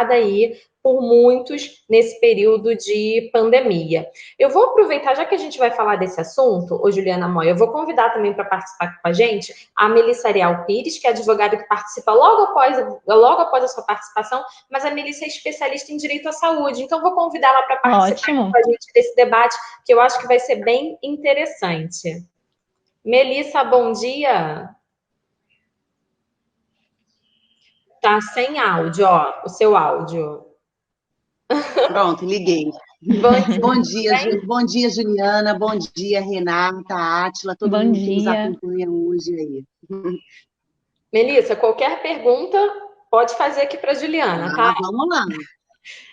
procurada aí por muitos nesse período de pandemia. Eu vou aproveitar, já que a gente vai falar desse assunto, ô Juliana Moya, eu vou convidar também para participar com a gente a Melissa Ariel Pires, que é advogada que participa logo após a sua participação, mas a Melissa é especialista em direito à saúde, então vou convidá-la para participar com a gente desse debate, que eu acho que vai ser bem interessante. Melissa, bom dia. Tá sem áudio, ó, o seu áudio. Pronto, liguei. Bom dia, Juliana. Bom dia, Renata, Átila, todo mundo que nos acompanha hoje aí. Melissa, qualquer pergunta pode fazer aqui para a Juliana, tá? Vamos lá.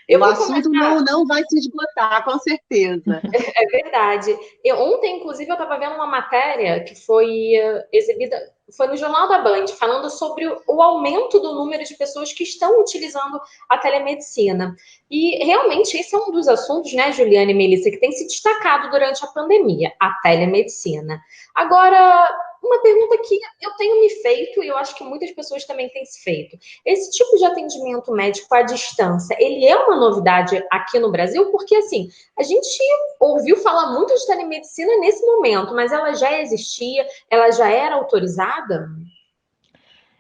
O assunto não vai se esgotar, com certeza. É verdade. Ontem, inclusive, eu estava vendo uma matéria que foi exibida, foi no Jornal da Band, falando sobre o aumento do número de pessoas que estão utilizando a telemedicina. E realmente esse é um dos assuntos, né, Juliana e Melissa, que tem se destacado durante a pandemia, a telemedicina. Agora, uma pergunta que eu tenho me feito, e eu acho que muitas pessoas também têm se feito. Esse tipo de atendimento médico à distância, ele é uma novidade aqui no Brasil? Porque, assim, a gente ouviu falar muito de telemedicina nesse momento, mas ela já existia, ela já era autorizada?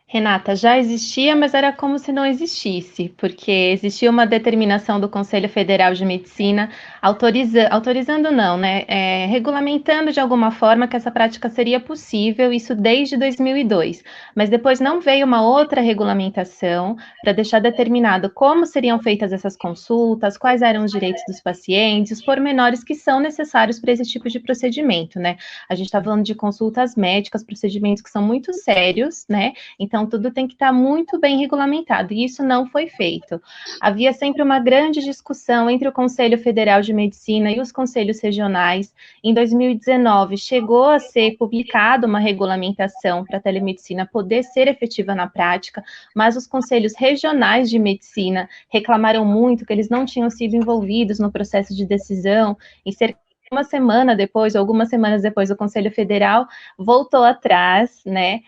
Renata, já existia, mas era como se não existisse, porque existia uma determinação do Conselho Federal de Medicina autorizando não, né? Regulamentando de alguma forma que essa prática seria possível, isso desde 2002. Mas depois não veio uma outra regulamentação para deixar determinado como seriam feitas essas consultas, quais eram os direitos dos pacientes, os pormenores que são necessários para esse tipo de procedimento, né? A gente está falando de consultas médicas, procedimentos que são muito sérios, né? Então, tudo tem que estar muito bem regulamentado, e isso não foi feito. Havia sempre uma grande discussão entre o Conselho Federal de Medicina e os conselhos regionais. Em 2019, chegou a ser publicada uma regulamentação para a telemedicina poder ser efetiva na prática, mas os conselhos regionais de medicina reclamaram muito que eles não tinham sido envolvidos no processo de decisão, e cerca de uma semana depois, ou algumas semanas depois, o Conselho Federal voltou atrás, né?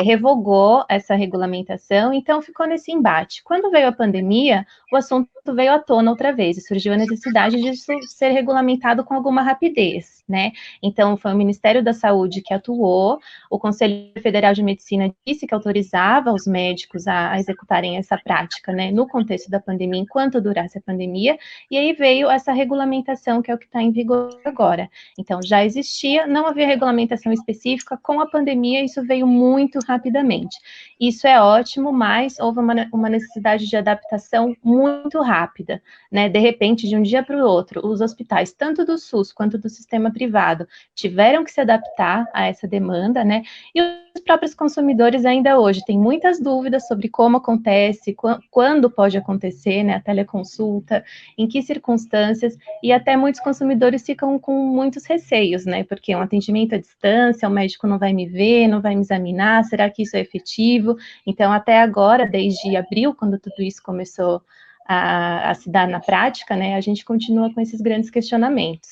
Revogou essa regulamentação, então ficou nesse embate. Quando veio a pandemia, o assunto veio à tona outra vez, e surgiu a necessidade disso ser regulamentado com alguma rapidez, né? Então, foi o Ministério da Saúde que atuou, o Conselho Federal de Medicina disse que autorizava os médicos a executarem essa prática, né, no contexto da pandemia, enquanto durasse a pandemia, e aí veio essa regulamentação, que é o que está em vigor agora. Então, já existia, não havia regulamentação específica, com a pandemia isso veio muito rapidamente. Isso é ótimo, mas houve uma necessidade de adaptação muito rápida, né? De repente, de um dia para o outro, os hospitais, tanto do SUS quanto do sistema privado, tiveram que se adaptar a essa demanda, né? E os próprios consumidores ainda hoje têm muitas dúvidas sobre como acontece, quando pode acontecer, né? A teleconsulta, em que circunstâncias, e até muitos consumidores ficam com muitos receios, né? Porque um atendimento à distância, o médico não vai me ver, não vai me examinar, será que isso é efetivo? Então, até agora, desde abril, quando tudo isso começou a se dar na prática, né, a gente continua com esses grandes questionamentos.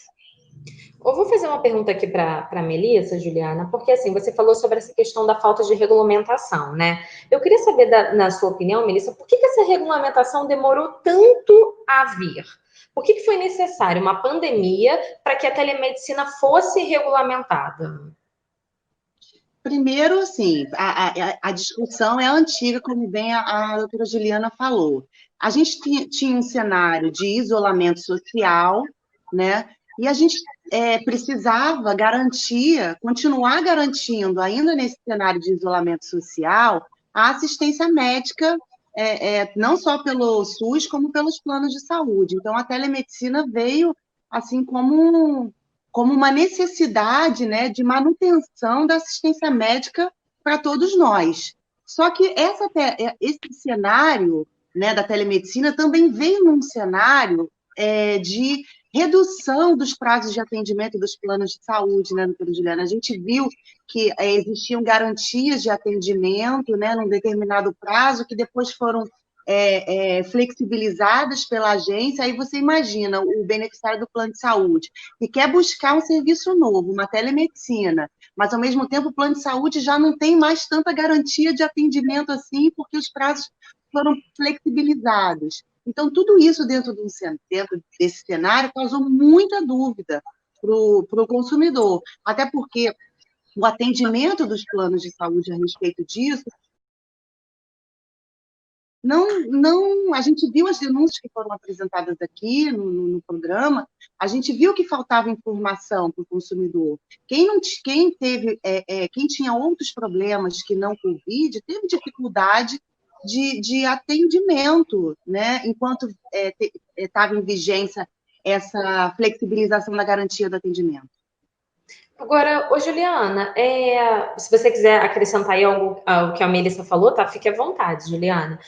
Eu vou fazer uma pergunta aqui para a Melissa, Juliana, porque assim, você falou sobre essa questão da falta de regulamentação, né? Eu queria saber, na sua opinião, Melissa, por que essa regulamentação demorou tanto a vir? Por que foi necessário uma pandemia para que a telemedicina fosse regulamentada? Primeiro, assim, a discussão é antiga, como bem a doutora Juliana falou. A gente tinha um cenário de isolamento social, né? E a gente precisava continuar garantindo, ainda nesse cenário de isolamento social, a assistência médica, não só pelo SUS, como pelos planos de saúde. Então, a telemedicina veio, assim, como uma necessidade, né, de manutenção da assistência médica para todos nós. Só que esse cenário, né, da telemedicina também veio num cenário de redução dos prazos de atendimento dos planos de saúde, né, doutora Juliana? A gente viu que existiam garantias de atendimento, né, num determinado prazo, que depois foram flexibilizadas pela agência. Aí você imagina o beneficiário do plano de saúde que quer buscar um serviço novo, uma telemedicina, mas ao mesmo tempo o plano de saúde já não tem mais tanta garantia de atendimento assim, porque os prazos foram flexibilizados. Então, tudo isso dentro desse cenário causou muita dúvida para o consumidor, até porque o atendimento dos planos de saúde a respeito disso a gente viu as denúncias que foram apresentadas aqui no programa, a gente viu que faltava informação para o consumidor. Quem tinha outros problemas que não Covid, teve dificuldade de atendimento, né? Enquanto estava em vigência essa flexibilização da garantia do atendimento. Agora, ô Juliana, se você quiser acrescentar aí algo ao que a Melissa falou, tá? Fique à vontade, Juliana.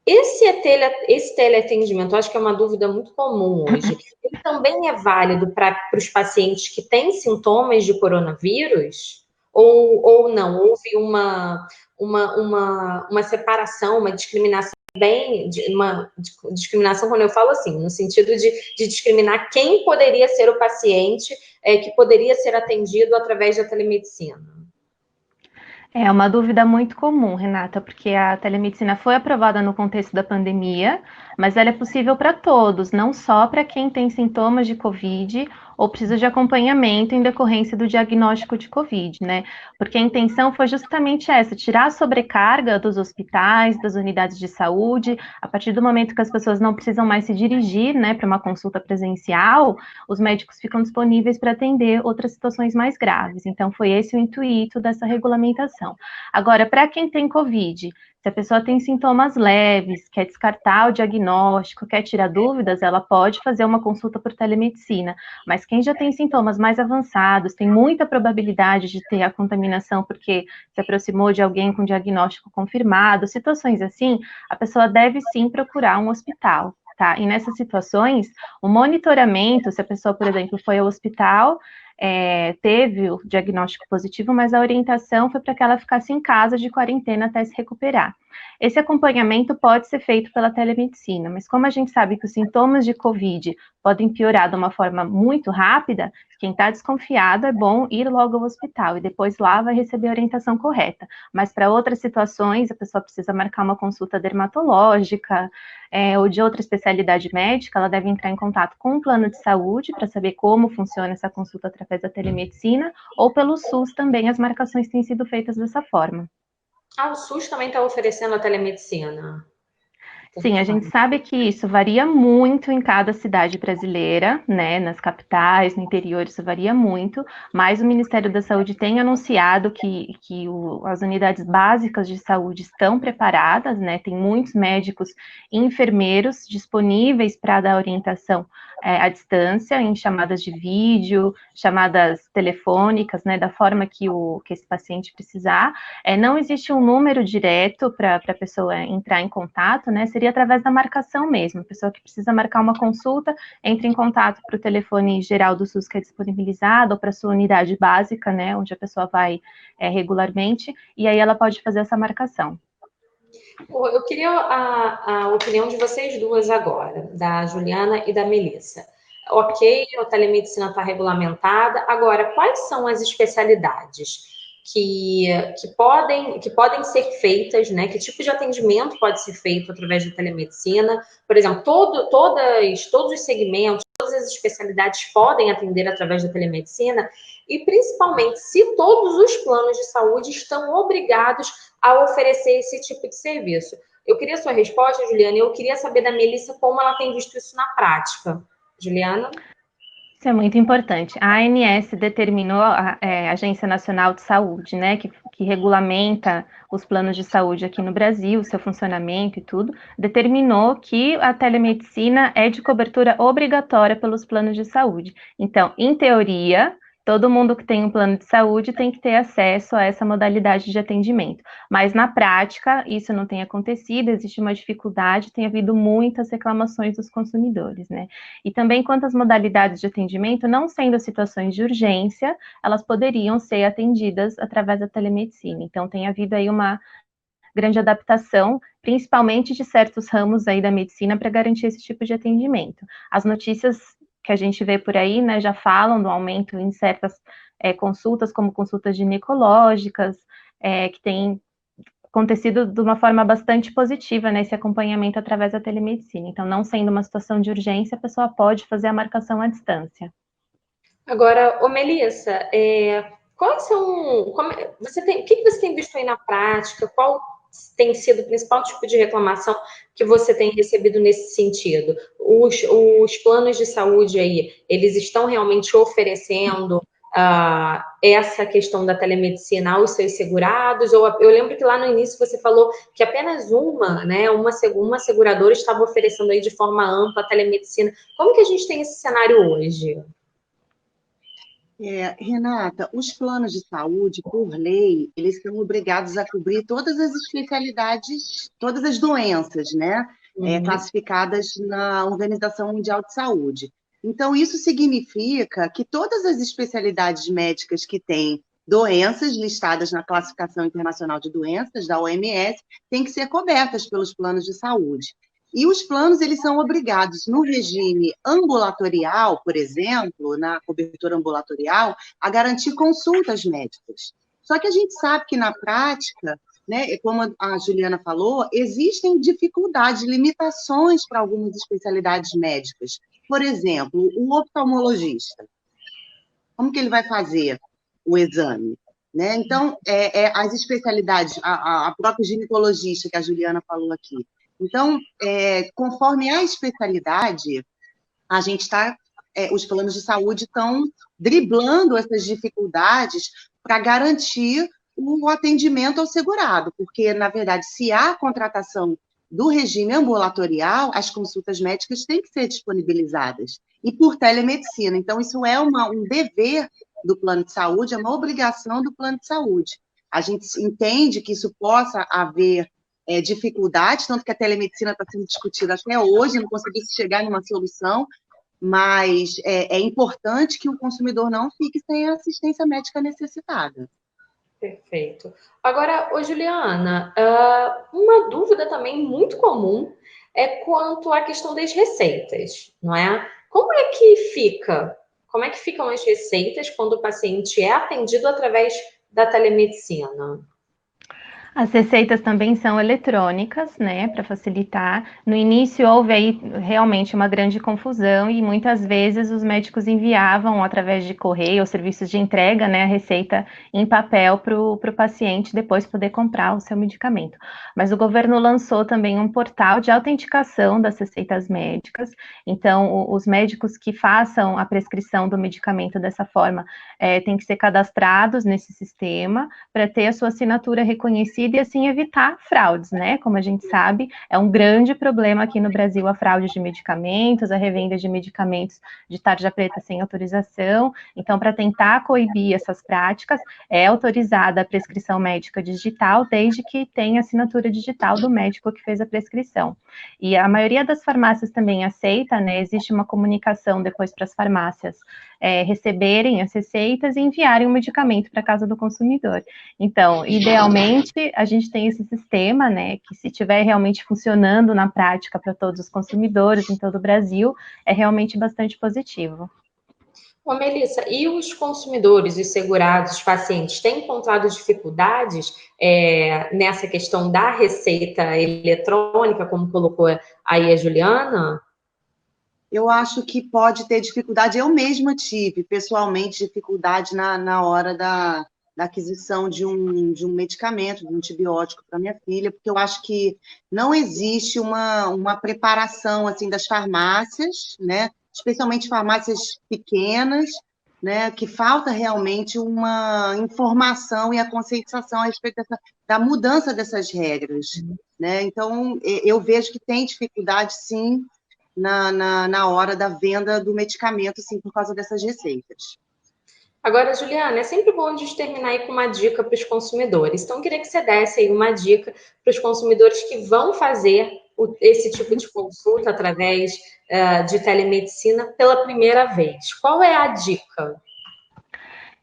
Esse teleatendimento, eu acho que é uma dúvida muito comum hoje. Ele também é válido para os pacientes que têm sintomas de coronavírus? Ou não? Houve uma separação, uma discriminação uma discriminação, quando eu falo assim, no sentido de discriminar quem poderia ser o paciente que poderia ser atendido através da telemedicina. É uma dúvida muito comum, Renata, porque a telemedicina foi aprovada no contexto da pandemia, mas ela é possível para todos, não só para quem tem sintomas de Covid ou precisa de acompanhamento em decorrência do diagnóstico de Covid, né? Porque a intenção foi justamente essa, tirar a sobrecarga dos hospitais, das unidades de saúde, a partir do momento que as pessoas não precisam mais se dirigir, né, para uma consulta presencial, os médicos ficam disponíveis para atender outras situações mais graves. Então, foi esse o intuito dessa regulamentação. Agora, para quem tem Covid, se a pessoa tem sintomas leves, quer descartar o diagnóstico, quer tirar dúvidas, ela pode fazer uma consulta por telemedicina. Mas quem já tem sintomas mais avançados, tem muita probabilidade de ter a contaminação porque se aproximou de alguém com diagnóstico confirmado, situações assim, a pessoa deve sim procurar um hospital. Tá? E nessas situações, o monitoramento, se a pessoa, por exemplo, foi ao hospital, teve o diagnóstico positivo, mas a orientação foi para que ela ficasse em casa de quarentena até se recuperar. Esse acompanhamento pode ser feito pela telemedicina, mas como a gente sabe que os sintomas de Covid podem piorar de uma forma muito rápida, quem está desconfiado é bom ir logo ao hospital e depois lá vai receber a orientação correta. Mas para outras situações, a pessoa precisa marcar uma consulta dermatológica ou de outra especialidade médica, ela deve entrar em contato com o plano de saúde para saber como funciona essa consulta através da telemedicina, ou pelo SUS também as marcações têm sido feitas dessa forma. O SUS também está oferecendo a telemedicina? Sim, a gente sabe que isso varia muito em cada cidade brasileira, né? Nas capitais, no interior, isso varia muito, mas o Ministério da Saúde tem anunciado que as unidades básicas de saúde estão preparadas, né? Tem muitos médicos e enfermeiros disponíveis para dar orientação à distância, em chamadas de vídeo, chamadas telefônicas, né? Da forma que esse paciente precisar. Não existe um número direto para a pessoa entrar em contato, né? Seria através da marcação mesmo. A pessoa que precisa marcar uma consulta, entra em contato para o telefone geral do SUS que é disponibilizado, ou para a sua unidade básica, né? Onde a pessoa vai regularmente, e aí ela pode fazer essa marcação. Eu queria a opinião de vocês duas agora, da Juliana e da Melissa. Ok, a telemedicina está regulamentada. Agora, quais são as especialidades que podem ser feitas, né? Que tipo de atendimento pode ser feito através da telemedicina? Por exemplo, todos os segmentos, todas as especialidades podem atender através da telemedicina? E, principalmente, se todos os planos de saúde estão obrigados a oferecer esse tipo de serviço. Eu queria a sua resposta, Juliana, e eu queria saber da Melissa como ela tem visto isso na prática. Juliana? Isso é muito importante. A ANS determinou, a Agência Nacional de Saúde, né, que regulamenta os planos de saúde aqui no Brasil, seu funcionamento e tudo, determinou que a telemedicina é de cobertura obrigatória pelos planos de saúde. Então, em teoria, todo mundo que tem um plano de saúde tem que ter acesso a essa modalidade de atendimento. Mas, na prática, isso não tem acontecido, existe uma dificuldade, tem havido muitas reclamações dos consumidores, né? E também quanto às modalidades de atendimento, não sendo situações de urgência, elas poderiam ser atendidas através da telemedicina. Então, tem havido aí uma grande adaptação, principalmente de certos ramos aí da medicina, para garantir esse tipo de atendimento. As notícias que a gente vê por aí, né, já falam do aumento em certas consultas, como consultas ginecológicas, que tem acontecido de uma forma bastante positiva, né, esse acompanhamento através da telemedicina. Então, não sendo uma situação de urgência, a pessoa pode fazer a marcação à distância. Agora, ô Melissa, quais são. O que você tem visto aí na prática? Qual tem sido o principal tipo de reclamação que você tem recebido nesse sentido? Os planos de saúde aí, eles estão realmente oferecendo essa questão da telemedicina aos seus segurados? Ou eu lembro que lá no início você falou que apenas uma seguradora estava oferecendo aí de forma ampla a telemedicina. Como que a gente tem esse cenário hoje? Renata, os planos de saúde, por lei, eles são obrigados a cobrir todas as especialidades, todas as doenças, né? Classificadas na Organização Mundial de Saúde. Então, isso significa que todas as especialidades médicas que têm doenças listadas na Classificação Internacional de Doenças, da OMS, têm que ser cobertas pelos planos de saúde. E os planos, eles são obrigados, no regime ambulatorial, por exemplo, na cobertura ambulatorial, a garantir consultas médicas. Só que a gente sabe que, na prática, né, como a Juliana falou, existem dificuldades, limitações para algumas especialidades médicas. Por exemplo, o oftalmologista. Como que ele vai fazer o exame? Né? Então, as especialidades, a própria ginecologista, que a Juliana falou aqui. Então, conforme a especialidade, a gente está, os planos de saúde estão driblando essas dificuldades para garantir o atendimento ao segurado, porque, na verdade, se há contratação do regime ambulatorial, as consultas médicas têm que ser disponibilizadas, e por telemedicina. Então, isso é um dever do plano de saúde, é uma obrigação do plano de saúde. A gente entende que isso possa haver dificuldades, tanto que a telemedicina está sendo discutida até hoje, não conseguiu chegar numa solução, mas é importante que o consumidor não fique sem a assistência médica necessitada. Perfeito. Agora, ô Juliana, uma dúvida também muito comum é quanto à questão das receitas, não é? Como é que fica? Como é que ficam as receitas quando o paciente é atendido através da telemedicina? As receitas também são eletrônicas, né, para facilitar. No início houve aí realmente uma grande confusão e muitas vezes os médicos enviavam através de correio ou serviços de entrega, né, a receita em papel para o paciente depois poder comprar o seu medicamento. Mas o governo lançou também um portal de autenticação das receitas médicas. Então, os médicos que façam a prescrição do medicamento dessa forma têm que ser cadastrados nesse sistema para ter a sua assinatura reconhecida e assim evitar fraudes, né? Como a gente sabe, é um grande problema aqui no Brasil a fraude de medicamentos, a revenda de medicamentos de tarja preta sem autorização. Então, para tentar coibir essas práticas, é autorizada a prescrição médica digital, desde que tenha assinatura digital do médico que fez a prescrição. E a maioria das farmácias também aceita, né? Existe uma comunicação depois para as farmácias receberem as receitas e enviarem o medicamento para a casa do consumidor. Então, idealmente, a gente tem esse sistema, né, que se estiver realmente funcionando na prática para todos os consumidores em todo o Brasil, é realmente bastante positivo. Ô, Melissa, e os consumidores, os segurados, os pacientes, têm encontrado dificuldades nessa questão da receita eletrônica, como colocou aí a Juliana? Eu acho que pode ter dificuldade. Eu mesma tive, pessoalmente, dificuldade na hora da aquisição de um medicamento, de um antibiótico para minha filha, porque eu acho que não existe uma preparação assim das farmácias, né? Especialmente farmácias pequenas, né? Que falta realmente uma informação e a conscientização a respeito da mudança dessas regras, né? Então, eu vejo que tem dificuldade, sim, na hora da venda do medicamento, sim, por causa dessas receitas. Agora, Juliana, é sempre bom a gente terminar aí com uma dica para os consumidores. Então, eu queria que você desse aí uma dica para os consumidores que vão fazer esse tipo de consulta através de telemedicina pela primeira vez. Qual é a dica?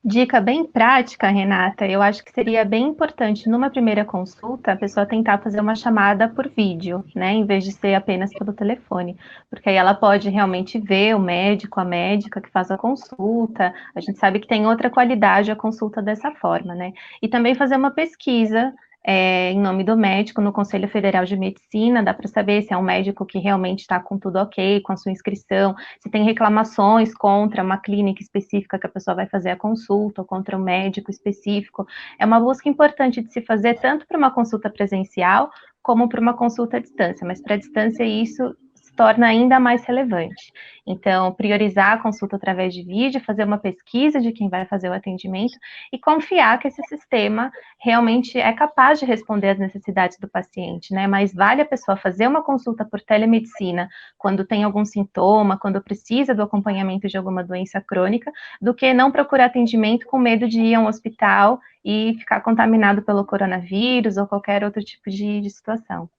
Dica bem prática, Renata, eu acho que seria bem importante, numa primeira consulta, a pessoa tentar fazer uma chamada por vídeo, né, em vez de ser apenas pelo telefone, porque aí ela pode realmente ver o médico, a médica que faz a consulta, a gente sabe que tem outra qualidade a consulta dessa forma, né, e também fazer uma pesquisa em nome do médico no Conselho Federal de Medicina, dá para saber se é um médico que realmente está com tudo ok, com a sua inscrição, se tem reclamações contra uma clínica específica que a pessoa vai fazer a consulta, ou contra um médico específico. É uma busca importante de se fazer tanto para uma consulta presencial, como para uma consulta à distância, mas para a distância isso se torna ainda mais relevante. Então, priorizar a consulta através de vídeo, fazer uma pesquisa de quem vai fazer o atendimento e confiar que esse sistema realmente é capaz de responder às necessidades do paciente, né? Mas vale a pessoa fazer uma consulta por telemedicina quando tem algum sintoma, quando precisa do acompanhamento de alguma doença crônica, do que não procurar atendimento com medo de ir a um hospital e ficar contaminado pelo coronavírus ou qualquer outro tipo de situação.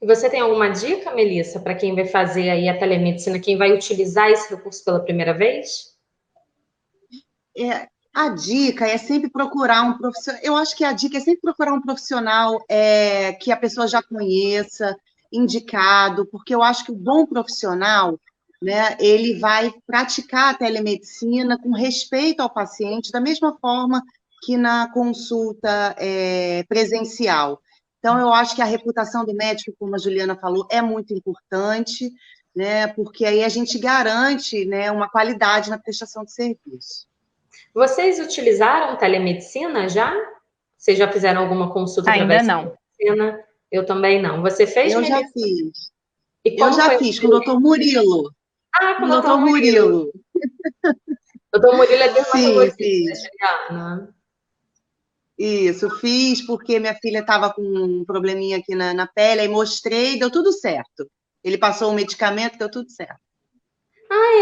E você tem alguma dica, Melissa, para quem vai fazer aí a telemedicina, quem vai utilizar esse recurso pela primeira vez? A dica é sempre procurar um profissional. Eu acho que a dica é sempre procurar um profissional que a pessoa já conheça, indicado, porque eu acho que o bom profissional, né, ele vai praticar a telemedicina com respeito ao paciente, da mesma forma que na consulta presencial. Então, eu acho que a reputação do médico, como a Juliana falou, é muito importante, né, porque aí a gente garante, né, uma qualidade na prestação de serviço. Vocês utilizaram telemedicina já? Vocês já fizeram alguma consulta Ainda através não. de telemedicina? Eu também não. Você fez, Eu já Melissa? fiz. E Eu como já foi? fiz com o doutor Murilo. Ah, com Com o o doutor Murilo. O doutor Murilo é Sim, dermatologista, fiz. Juliana. Isso, fiz porque minha filha estava com um probleminha aqui na pele, aí mostrei, deu tudo certo. Ele passou o medicamento, deu tudo certo.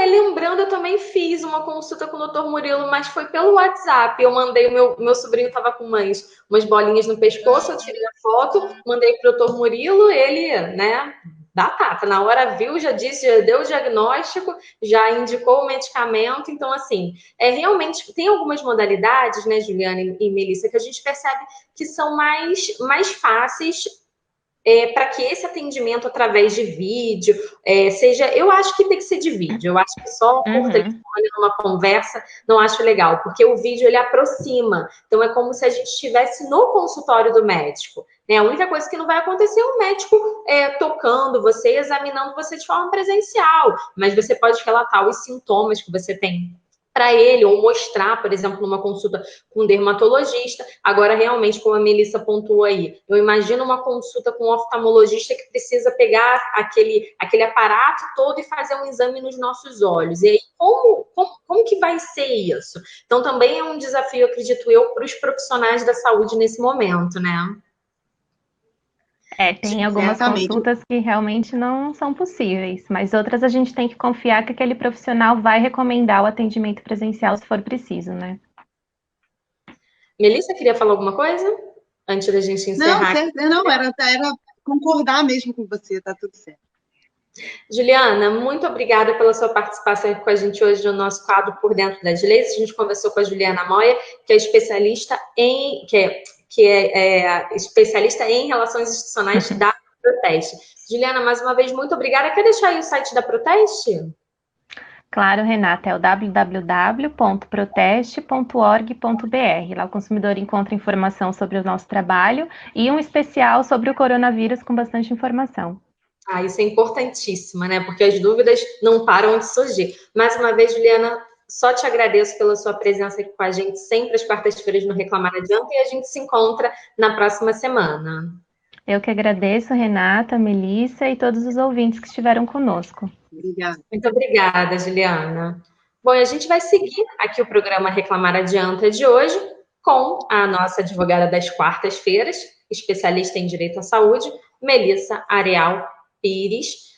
Lembrando, eu também fiz uma consulta com o doutor Murilo, mas foi pelo WhatsApp. Eu mandei, meu sobrinho estava com umas bolinhas no pescoço, eu tirei a foto, mandei para o doutor Murilo, ele, né, batata. Na hora viu, já disse, já deu o diagnóstico, já indicou o medicamento. Então, assim, realmente tem algumas modalidades, né, Juliana e Melissa, que a gente percebe que são mais fáceis para que esse atendimento através de vídeo seja. Eu acho que tem que ser de vídeo. Eu acho que só por telefone, numa conversa, não acho legal, porque o vídeo ele aproxima. Então é como se a gente estivesse no consultório do médico. Né? A única coisa que não vai acontecer é o médico tocando você, examinando você de forma presencial, mas você pode relatar os sintomas que você tem para ele, ou mostrar, por exemplo, numa consulta com um dermatologista. Agora, realmente, como a Melissa pontuou aí, eu imagino uma consulta com um oftalmologista que precisa pegar aquele aparato todo e fazer um exame nos nossos olhos. E aí, como que vai ser isso? Então, também é um desafio, acredito eu, para os profissionais da saúde nesse momento, né? Tem algumas consultas que realmente não são possíveis, mas outras a gente tem que confiar que aquele profissional vai recomendar o atendimento presencial se for preciso, né? Melissa, queria falar alguma coisa? Antes da gente encerrar. Não, era concordar mesmo com você, tá tudo certo. Juliana, muito obrigada pela sua participação aqui com a gente hoje no nosso quadro Por Dentro das Leis. A gente conversou com a Juliana Moia, que é especialista especialista em relações institucionais da Proteste. Juliana, mais uma vez, muito obrigada. Quer deixar aí o site da Proteste? Claro, Renata, é o www.proteste.org.br. Lá o consumidor encontra informação sobre o nosso trabalho e um especial sobre o coronavírus com bastante informação. Isso é importantíssimo, né? Porque as dúvidas não param de surgir. Mais uma vez, Juliana, só te agradeço pela sua presença aqui com a gente, sempre às quartas-feiras no Reclamar Adianta, e a gente se encontra na próxima semana. Eu que agradeço, Renata, Melissa e todos os ouvintes que estiveram conosco. Obrigada. Muito obrigada, Juliana. Bom, a gente vai seguir aqui o programa Reclamar Adianta de hoje com a nossa advogada das quartas-feiras, especialista em direito à saúde, Melissa Areal Pires.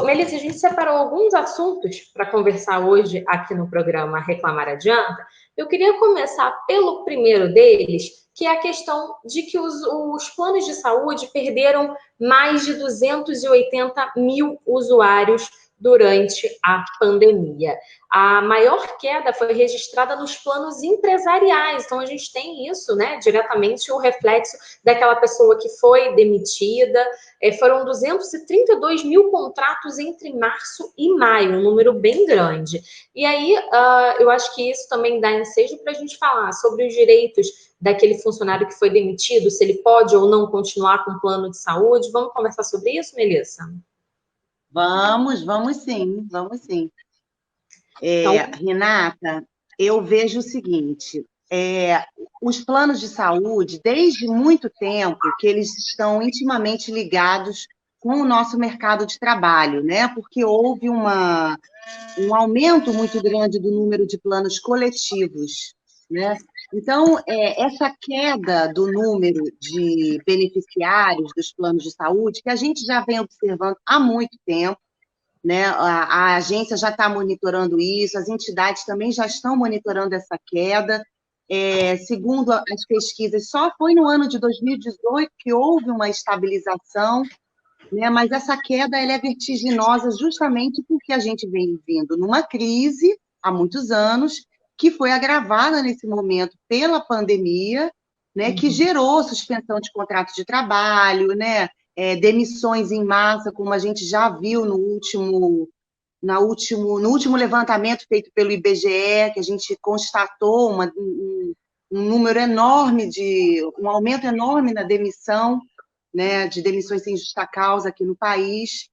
Melissa, a gente separou alguns assuntos para conversar hoje aqui no programa Reclamar Adianta. Eu queria começar pelo primeiro deles, que é a questão de que os planos de saúde perderam mais de 280 mil usuários durante a pandemia. A maior queda foi registrada nos planos empresariais, então a gente tem isso, né, diretamente o reflexo daquela pessoa que foi demitida. Foram 232 mil contratos entre março e maio, um número bem grande. E aí, eu acho que isso também dá ensejo para a gente falar sobre os direitos daquele funcionário que foi demitido, se ele pode ou não continuar com o plano de saúde. Vamos conversar sobre isso, Melissa? Vamos sim, vamos sim. Então, Renata, eu vejo o seguinte, os planos de saúde, desde muito tempo, que eles estão intimamente ligados com o nosso mercado de trabalho, né? Porque houve um aumento muito grande do número de planos coletivos, né? Então, essa queda do número de beneficiários dos planos de saúde, que a gente já vem observando há muito tempo, né? A agência já está monitorando isso, as entidades também já estão monitorando essa queda. Segundo as pesquisas, só foi no ano de 2018 que houve uma estabilização, né? Mas essa queda ela é vertiginosa justamente porque a gente vem vindo numa crise há muitos anos, que foi agravada nesse momento pela pandemia, né? Que gerou suspensão de contratos de trabalho, né? Demissões em massa, como a gente já viu no último levantamento feito pelo IBGE, que a gente constatou um número enorme um aumento enorme na demissão, né, de demissões sem justa causa aqui no país.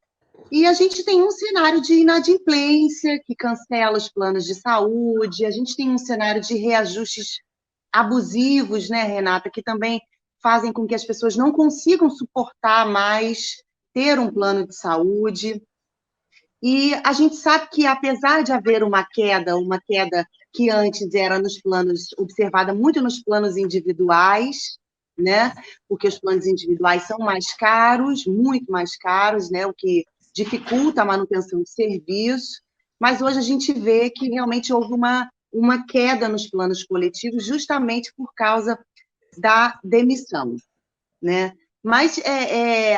E a gente tem um cenário de inadimplência, que cancela os planos de saúde, a gente tem um cenário de reajustes abusivos, né, Renata, que também fazem com que as pessoas não consigam suportar mais ter um plano de saúde. E a gente sabe que, apesar de haver uma queda que antes era nos planos, observada muito nos planos individuais, né? Porque os planos individuais são mais caros, muito mais caros, né? O que dificulta a manutenção do serviço. Mas hoje a gente vê que realmente houve uma queda nos planos coletivos, justamente por causa da demissão, né? Mas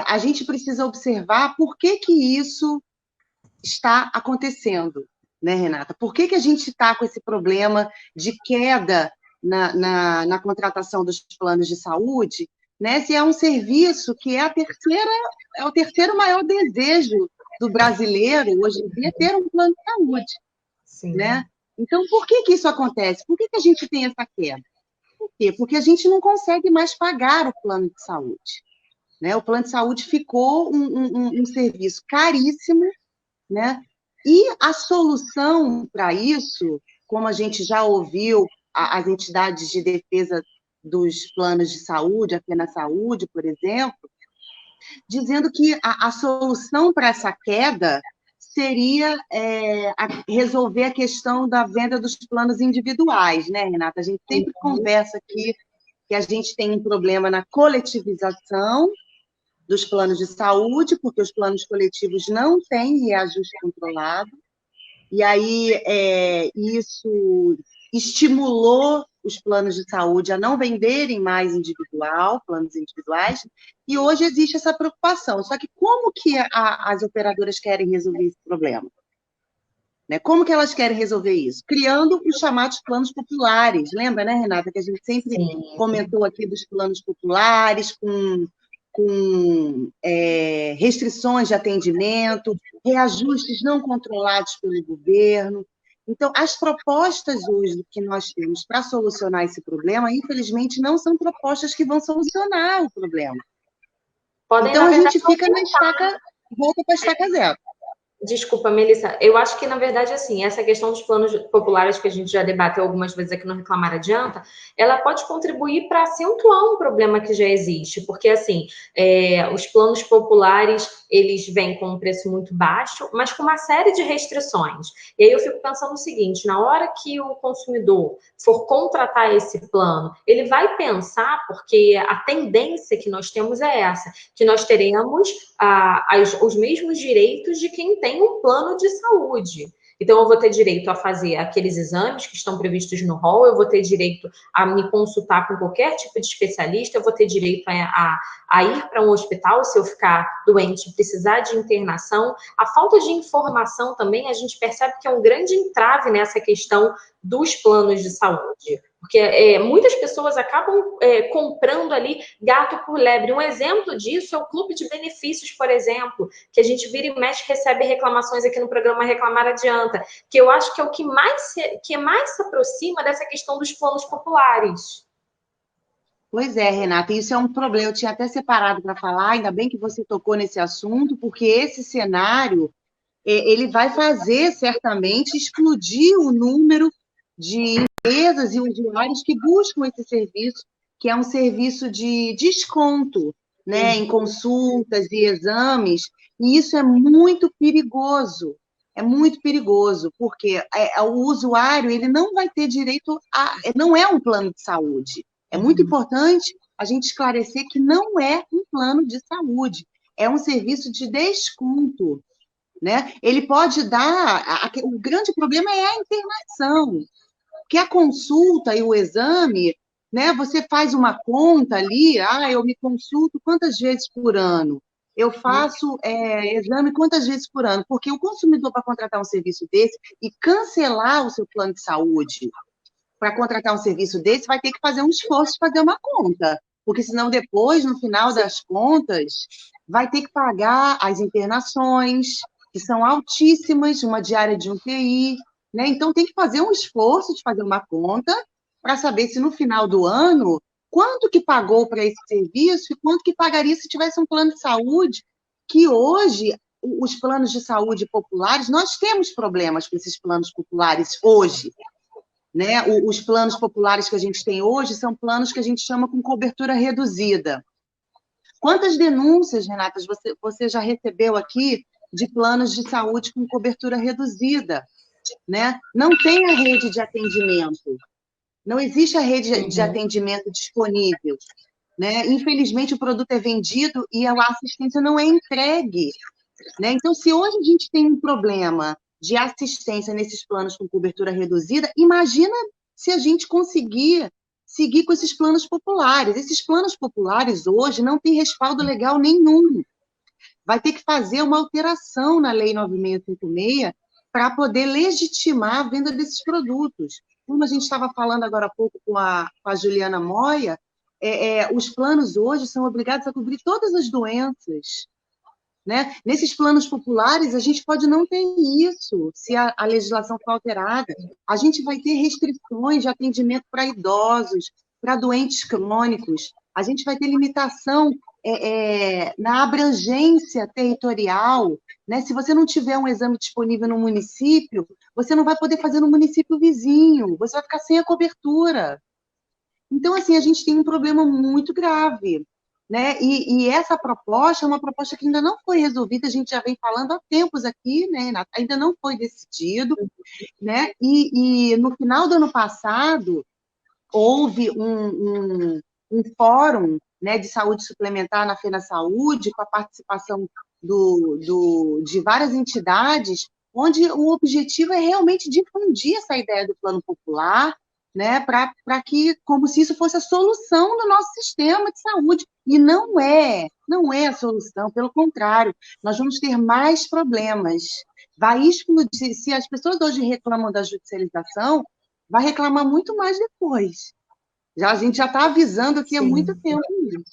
a gente precisa observar por que isso está acontecendo, né, Renata? Por que a gente está com esse problema de queda na contratação dos planos de saúde, né? Se é um serviço que é o terceiro maior desejo do brasileiro hoje em dia ter um plano de saúde, sim, né? Então, por que isso acontece? Por que a gente tem essa queda? Por quê? Porque a gente não consegue mais pagar o plano de saúde, né? O plano de saúde ficou um serviço caríssimo, né? E a solução para isso, como a gente já ouviu as entidades de defesa dos planos de saúde, a Plena Saúde, por exemplo, dizendo que a solução para essa queda seria resolver a questão da venda dos planos individuais, né, Renata? A gente sempre conversa aqui que a gente tem um problema na coletivização dos planos de saúde, porque os planos coletivos não têm reajuste controlado, e aí isso estimulou os planos de saúde a não venderem mais planos individuais, e hoje existe essa preocupação. Só que como que as operadoras querem resolver esse problema? Né? Como que elas querem resolver isso? Criando os chamados planos populares. Lembra, né, Renata, que a gente sempre comentou aqui dos planos populares, com restrições de atendimento, reajustes não controlados pelo governo. Então, as propostas hoje que nós temos para solucionar esse problema, infelizmente, não são propostas que vão solucionar o problema. Então, a gente fica na estaca, volta para a estaca zero. Desculpa, Melissa, eu acho que, na verdade, assim, essa questão dos planos populares que a gente já debateu algumas vezes aqui no Reclamar Adianta, ela pode contribuir para acentuar um problema que já existe, porque, assim, os planos populares, eles vêm com um preço muito baixo, mas com uma série de restrições. E aí eu fico pensando o seguinte, na hora que o consumidor for contratar esse plano, ele vai pensar, porque a tendência que nós temos é essa, que nós teremos os mesmos direitos de quem tem um plano de saúde. Então, eu vou ter direito a fazer aqueles exames que estão previstos no rol, eu vou ter direito a me consultar com qualquer tipo de especialista, eu vou ter direito a ir para um hospital se eu ficar doente e precisar de internação. A falta de informação também, a gente percebe que é um grande entrave nessa questão dos planos de saúde. Porque muitas pessoas acabam comprando ali gato por lebre. Um exemplo disso é o clube de benefícios, por exemplo, que a gente vira e mexe, recebe reclamações aqui no programa Reclamar Adianta, que eu acho que é o que mais se aproxima dessa questão dos planos populares. Pois é, Renata, isso é um problema. Eu tinha até separado para falar, ainda bem que você tocou nesse assunto, porque esse cenário ele vai fazer certamente explodir o número de empresas e usuários que buscam esse serviço, que é um serviço de desconto, né, em consultas e exames, e isso é muito perigoso. É muito perigoso, porque o usuário ele não vai ter direito a... Não é um plano de saúde. É muito importante a gente esclarecer que não é um plano de saúde, é um serviço de desconto, né? Ele pode dar... O grande problema é a internação, que a consulta e o exame, né? Você faz uma conta ali, eu me consulto quantas vezes por ano? Eu faço exame quantas vezes por ano? Porque o consumidor, para contratar um serviço desse e cancelar o seu plano de saúde, para contratar um serviço desse, vai ter que fazer um esforço de fazer uma conta, porque senão depois, no final das contas, vai ter que pagar as internações, que são altíssimas, uma diária de UTI, né? Então tem que fazer um esforço de fazer uma conta para saber se no final do ano, quanto que pagou para esse serviço e quanto que pagaria se tivesse um plano de saúde, que hoje, os planos de saúde populares, nós temos problemas com esses planos populares hoje, né? Os planos populares que a gente tem hoje são planos que a gente chama com cobertura reduzida. Quantas denúncias, Renata, você já recebeu aqui de planos de saúde com cobertura reduzida, né? Não tem a rede de atendimento, não existe a rede de atendimento disponível, né? Infelizmente, o produto é vendido e a assistência não é entregue, né? Então, se hoje a gente tem um problema de assistência nesses planos com cobertura reduzida, imagina se a gente conseguir seguir com esses planos populares. Esses planos populares hoje não têm respaldo legal nenhum. Vai ter que fazer uma alteração na Lei 9656 para poder legitimar a venda desses produtos. Como a gente estava falando agora há pouco com a Juliana Moia, os planos hoje são obrigados a cobrir todas as doenças, né? Nesses planos populares, a gente pode não ter isso, se a legislação for alterada. A gente vai ter restrições de atendimento para idosos, para doentes crônicos. A gente vai ter limitação na abrangência territorial, né? Se você não tiver um exame disponível no município, você não vai poder fazer no município vizinho, você vai ficar sem a cobertura. Então, assim, a gente tem um problema muito grave, né? E essa proposta é uma proposta que ainda não foi resolvida, a gente já vem falando há tempos aqui, né, Renata? Ainda não foi decidido, né? E no final do ano passado, houve um fórum, né, de saúde suplementar na Fena Saúde, com a participação de várias entidades, onde o objetivo é realmente difundir essa ideia do plano popular, né, para que, como se isso fosse a solução do nosso sistema de saúde. E não é a solução, pelo contrário, nós vamos ter mais problemas. Vai explodir, se as pessoas hoje reclamam da judicialização, vai reclamar muito mais depois. A gente já está avisando aqui há muito tempo isso.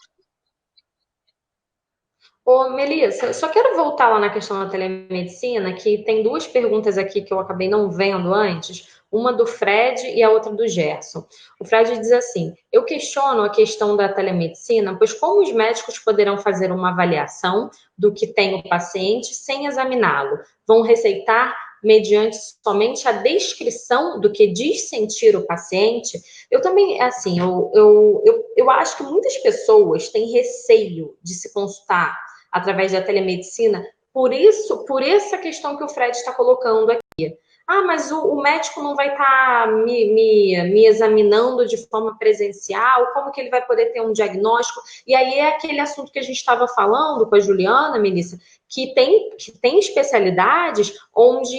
Ô, Melissa, só quero voltar lá na questão da telemedicina, que tem duas perguntas aqui que eu acabei não vendo antes, uma do Fred e a outra do Gerson. O Fred diz assim: eu questiono a questão da telemedicina, pois como os médicos poderão fazer uma avaliação do que tem o paciente sem examiná-lo? Vão receitar mediante somente a descrição do que diz sentir o paciente? Eu também, assim, eu acho que muitas pessoas têm receio de se consultar através da telemedicina por essa questão que o Fred está colocando aqui. Ah, mas o médico não vai estar me examinando de forma presencial, como que ele vai poder ter um diagnóstico? E aí é aquele assunto que a gente estava falando com a Juliana, Melissa, que tem especialidades onde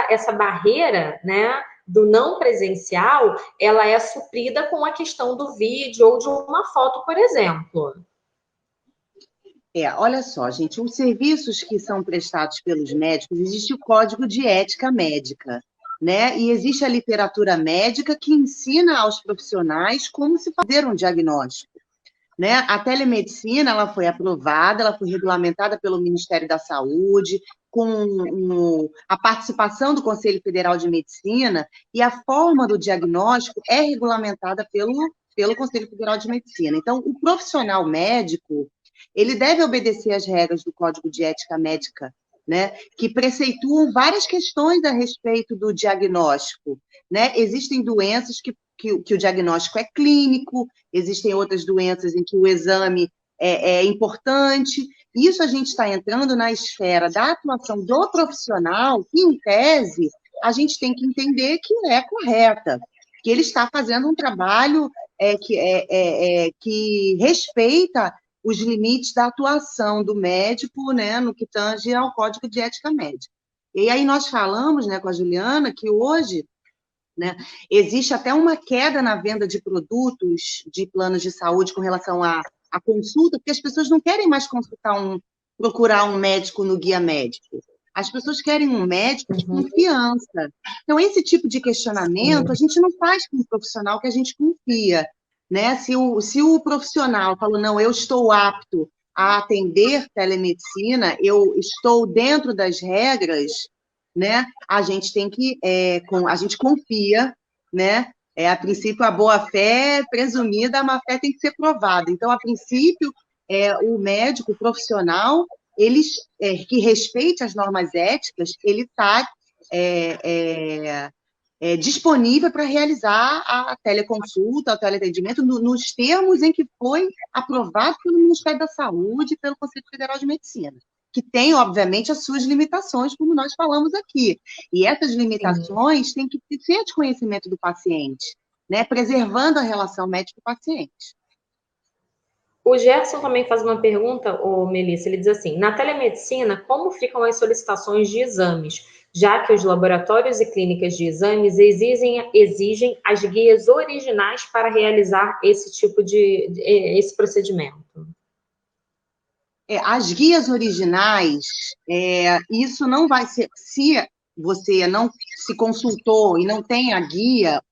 essa barreira, né, do não presencial, ela é suprida com a questão do vídeo ou de uma foto, por exemplo. Olha só, gente, os serviços que são prestados pelos médicos, existe o Código de Ética Médica, né? E existe a literatura médica que ensina aos profissionais como se fazer um diagnóstico, né? A telemedicina, ela foi aprovada, ela foi regulamentada pelo Ministério da Saúde, com a participação do Conselho Federal de Medicina, e a forma do diagnóstico é regulamentada pelo Conselho Federal de Medicina. Então, o profissional médico, ele deve obedecer às regras do Código de Ética Médica, né, que preceituam várias questões a respeito do diagnóstico, né? Existem doenças que o diagnóstico é clínico, existem outras doenças em que o exame é importante. Isso a gente está entrando na esfera da atuação do profissional, que, em tese, a gente tem que entender que é correta, que ele está fazendo um trabalho que respeita os limites da atuação do médico, né, no que tange ao Código de Ética Médica. E aí nós falamos, né, com a Juliana, que hoje, né, existe até uma queda na venda de produtos de planos de saúde com relação à consulta, porque as pessoas não querem mais procurar um médico no guia médico. As pessoas querem um médico de confiança. Então, esse tipo de questionamento a gente não faz com um profissional que a gente confia, né? Se o profissional falou, não, eu estou apto a atender telemedicina, eu estou dentro das regras, né? A gente tem que, a gente confia, né? A princípio, a boa-fé é presumida, a má-fé tem que ser provada. Então, a princípio, o médico, o profissional, que respeite as normas éticas, ele está disponível para realizar a teleconsulta, o teleatendimento, nos termos em que foi aprovado pelo Ministério da Saúde e pelo Conselho Federal de Medicina, que tem, obviamente, as suas limitações, como nós falamos aqui. E essas limitações têm que ser de conhecimento do paciente, né, preservando a relação médico-paciente. O Gerson também faz uma pergunta, Melissa, ele diz assim, na telemedicina, como ficam as solicitações de exames, já que os laboratórios e clínicas de exames exigem as guias originais para realizar esse tipo esse procedimento? As guias originais, isso não vai ser, se você não se consultou e não tem a guia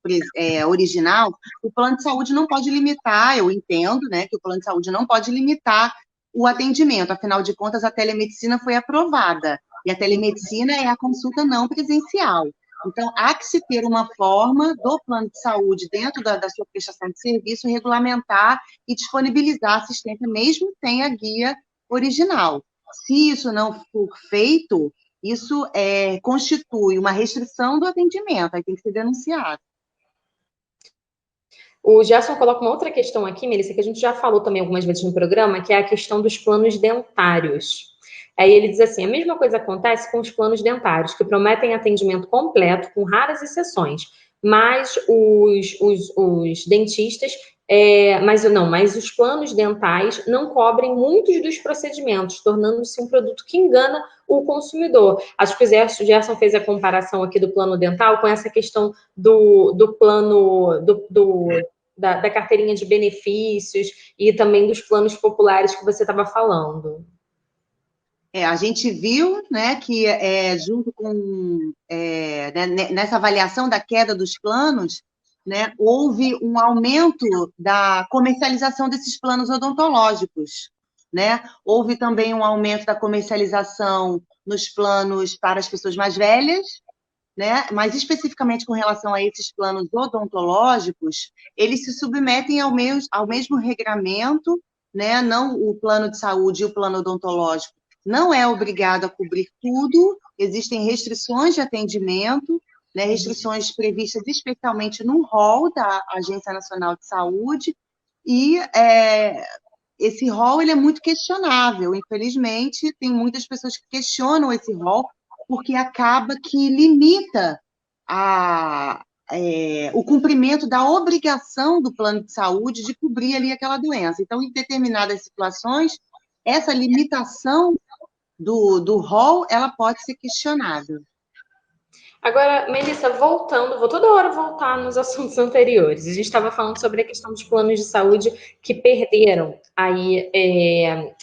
original, o plano de saúde não pode limitar, eu entendo, né, que o plano de saúde não pode limitar o atendimento, afinal de contas, a telemedicina foi aprovada, e a telemedicina é a consulta não presencial. Então, há que se ter uma forma do plano de saúde, dentro da sua prestação de serviço, regulamentar e disponibilizar assistência, mesmo sem a guia original. Se isso não for feito, isso constitui uma restrição do atendimento, aí tem que ser denunciado. O Gerson coloca uma outra questão aqui, Melissa, que a gente já falou também algumas vezes no programa, que é a questão dos planos dentários. Aí ele diz assim, a mesma coisa acontece com os planos dentários, que prometem atendimento completo, com raras exceções, mas os dentistas, mas os planos dentais não cobrem muitos dos procedimentos, tornando-se um produto que engana o consumidor. Acho que o Gerson fez a comparação aqui do plano dental com essa questão do plano da carteirinha de benefícios e também dos planos populares que você estava falando. A gente viu, né, que junto com nessa avaliação da queda dos planos, né, houve um aumento da comercialização desses planos odontológicos, né? Houve também um aumento da comercialização nos planos para as pessoas mais velhas, né? Mas especificamente com relação a esses planos odontológicos, eles se submetem ao mesmo regramento, né? Não o plano de saúde e o plano odontológico não é obrigado a cobrir tudo, existem restrições de atendimento, né, restrições previstas especialmente no rol da Agência Nacional de Saúde, e esse rol ele é muito questionável. Infelizmente, tem muitas pessoas que questionam esse rol porque acaba que limita o cumprimento da obrigação do plano de saúde de cobrir ali aquela doença. Então, em determinadas situações, essa limitação do rol, ela pode ser questionável. Agora, Melissa, voltando, vou toda hora voltar nos assuntos anteriores. A gente estava falando sobre a questão dos planos de saúde que perderam aí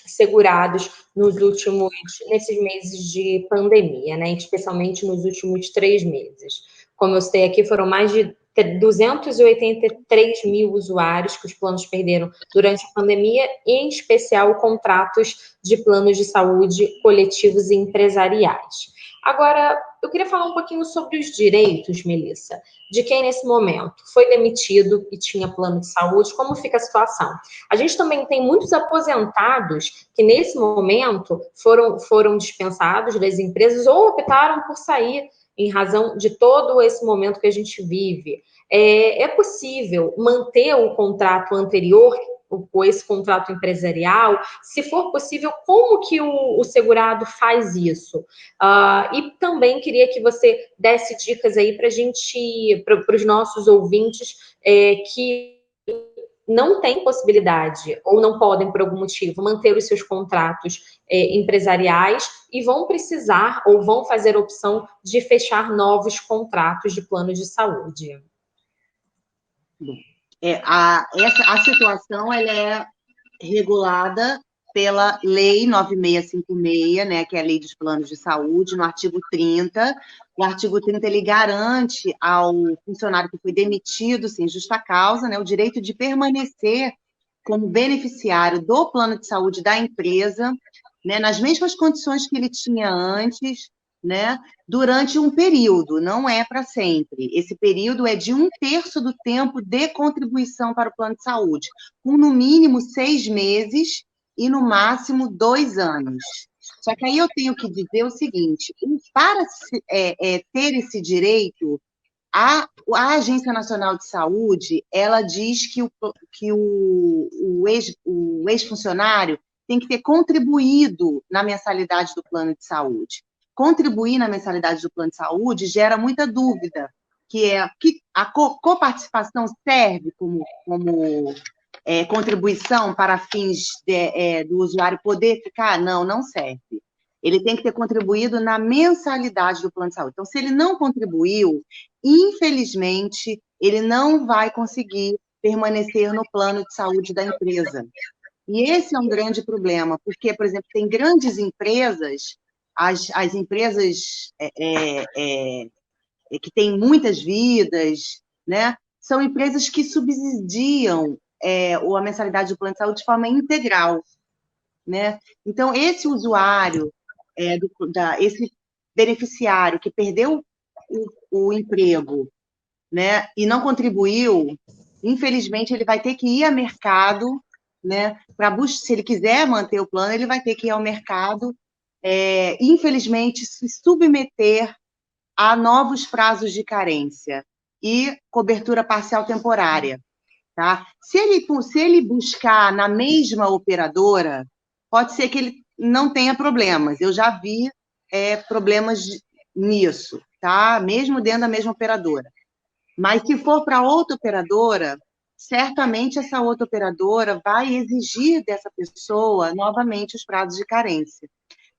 segurados nesses meses de pandemia, né? Especialmente nos últimos 3 meses. Como eu citei aqui, foram mais de 283 mil usuários que os planos perderam durante a pandemia, em especial contratos de planos de saúde coletivos e empresariais. Agora, eu queria falar um pouquinho sobre os direitos, Melissa, de quem nesse momento foi demitido e tinha plano de saúde, como fica a situação? A gente também tem muitos aposentados que nesse momento foram dispensados das empresas ou optaram por sair em razão de todo esse momento que a gente vive. É possível manter o contrato anterior com esse contrato empresarial? Se for possível, como que o segurado faz isso? E também queria que você desse dicas aí para os nossos ouvintes que não têm possibilidade ou não podem, por algum motivo, manter os seus contratos empresariais e vão precisar ou vão fazer a opção de fechar novos contratos de plano de saúde. A situação ela é regulada pela Lei 9656, né, que é a Lei dos Planos de Saúde, no artigo 30. O artigo 30 ele garante ao funcionário que foi demitido sem justa causa, né, o direito de permanecer como beneficiário do plano de saúde da empresa, né, nas mesmas condições que ele tinha antes, né, durante um período, não é para sempre. Esse período é de 1/3 do tempo de contribuição para o plano de saúde, com no mínimo 6 meses e no máximo 2 anos. Só que aí eu tenho que dizer o seguinte: para ter esse direito, a Agência Nacional de Saúde, ela diz que o ex-funcionário tem que ter contribuído na mensalidade do plano de saúde. Contribuir na mensalidade do plano de saúde gera muita dúvida, que a coparticipação serve como contribuição para fins do usuário poder ficar? Não, não serve. Ele tem que ter contribuído na mensalidade do plano de saúde. Então, se ele não contribuiu, infelizmente, ele não vai conseguir permanecer no plano de saúde da empresa. E esse é um grande problema, porque, por exemplo, tem grandes empresas, as empresas que têm muitas vidas, né? São empresas que subsidiam a mensalidade do plano de saúde de forma integral, né? Então, esse usuário, esse beneficiário que perdeu o emprego, né, e não contribuiu, infelizmente, ele vai ter que ir ao mercado, né, se ele quiser manter o plano, ele vai ter que ir ao mercado, infelizmente, se submeter a novos prazos de carência e cobertura parcial temporária. Tá? Se ele buscar na mesma operadora, pode ser que ele não tenha problemas. Eu já vi problemas nisso, tá? Mesmo dentro da mesma operadora. Mas se for para outra operadora, certamente essa outra operadora vai exigir dessa pessoa novamente os prazos de carência.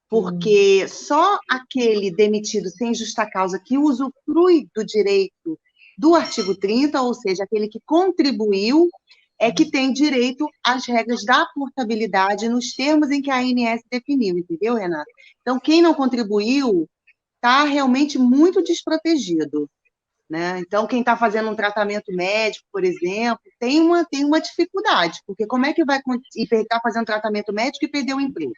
Porque só aquele demitido sem justa causa que usufrui do direito do artigo 30, ou seja, aquele que contribuiu, é que tem direito às regras da portabilidade nos termos em que a ANS definiu, entendeu, Renata? Então, quem não contribuiu está realmente muito desprotegido, né? Então, quem está fazendo um tratamento médico, por exemplo, tem uma dificuldade, porque como é que vai estar fazendo tratamento médico e perder o emprego?